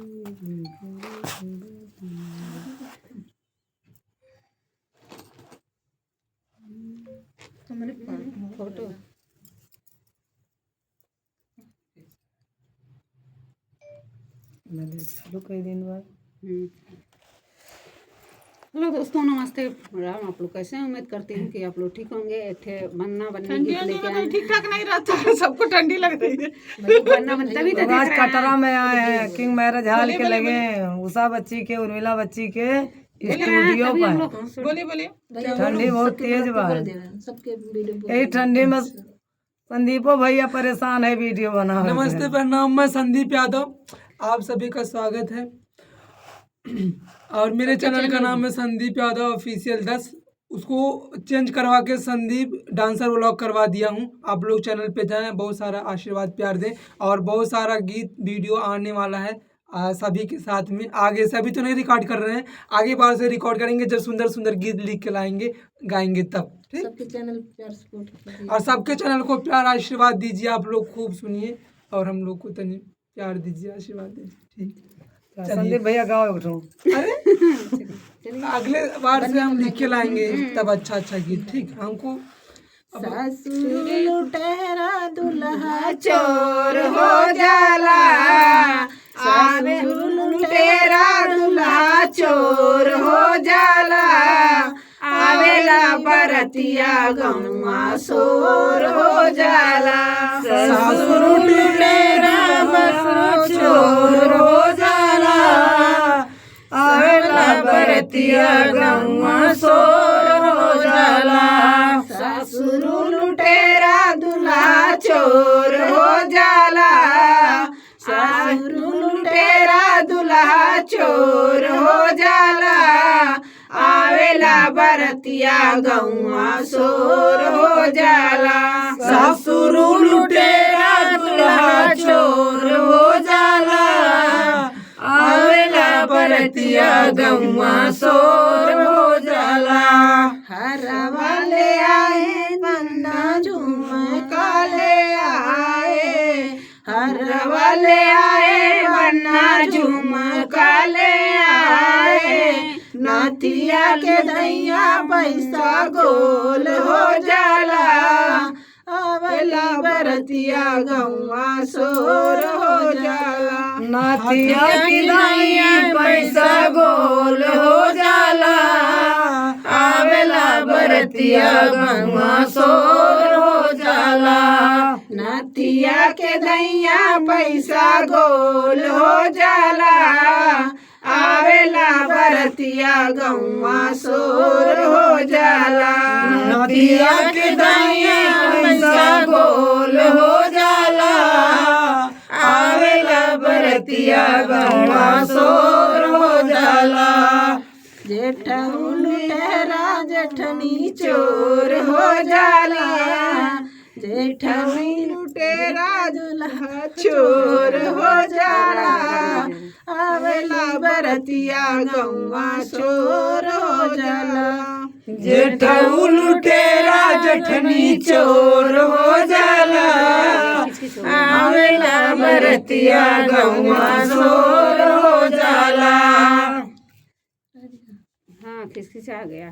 Photo hello कई दिन बाद। हेलो दोस्तों, नमस्ते। राम, आप लोग कैसे हैं? उम्मीद करती हूँ कि आप लोग ठीक होंगे। बनना बनने गीत लेके आए। ठीक ठाक नहीं रहता है, सबको ठंडी लग रही है। बनना बनता भी तो आज कटरा में आए हैं किंग मैरिज हॉल के लगे उषा बच्ची के उर्मिला बच्ची के स्टूडियो पर। बोलिए ठंडी बहुत तेज बा। यही ठंडी में संदीपो भैया परेशान है वीडियो बना। नमस्ते, प्रणाम। मैं संदीप यादव, आप सभी का स्वागत है। और मेरे चैनल का नाम है संदीप यादव ऑफिशियल 10। उसको चेंज करवा के संदीप डांसर व्लॉग करवा दिया हूँ। आप लोग चैनल पे जाएं, बहुत सारा आशीर्वाद प्यार दें। और बहुत सारा गीत वीडियो आने वाला है सभी के साथ में। आगे सभी तो नहीं रिकॉर्ड कर रहे हैं, आगे बार से रिकॉर्ड करेंगे जब सुंदर सुंदर गीत लिख के लाएंगे, गाएंगे तब। ठीक, सबके चैनल प्यार सपोर्ट कीजिए और सबके चैनल को प्यार आशीर्वाद दीजिए। आप लोग खूब सुनिए और हम लोग को तनी प्यार दीजिए, आशीर्वाद दीजिए। ठीक, संदीप भैया गाओ उठो। अरे अगले बार से हम लिख के लाएंगे तब अच्छा गीत। ठीक, हमको ससुर लुटेरा दुल्हा चोर हो जाला, ससुर लुटेरा दुल्हा चोर हो जाला, आवेला बरतिया गौवा शोर हो जाला। ससुर लुटेरा चोर हो जाला, आवेला बरतिया गौवा शोर हो जाला। ससुर लुटेरा दुल्हा चोर हो जाला, ससुर लुटेरा दुल्हा चोर हो जाला, आवेला बरतिया गौवा शोर हो जाला। ससुर लुटेरा दुल्हा चोर हो जाला, आवेला बरतिया गौवा शोर हो जाला। हरा वाले आए बन्ना झुमका ले आए, हरा वाले आए बन्ना झुमका ले आए, नथिया के दैया पैसा गोल हो जाला, आवेला बरतिया गौवा शोर हो जाला। नथिया की दैया पैसा गोल हो जाला, आवेला बरतिया गौवा शोर हो जाला। नथिया के दैया पैसा गोल हो जाला, आवेला बरतिया गौवा शोर हो जाला। नथिया के दैया पैसा गोल हो जाला, आवेला बरतिया गौवा शोर हो जाला। जेठऊ लुटेरा जेठनी चोर हो जाला, जेठनी लुटेरा दुल्हा चोर हो जाला, आवेला बरतिया गौवा शोर हो जाला। जेठऊ लुटेरा जेठनी चोर हो जाला, आवेला बरतिया गौवा शोर हो जाला। हाँ, खिसखिसा गया।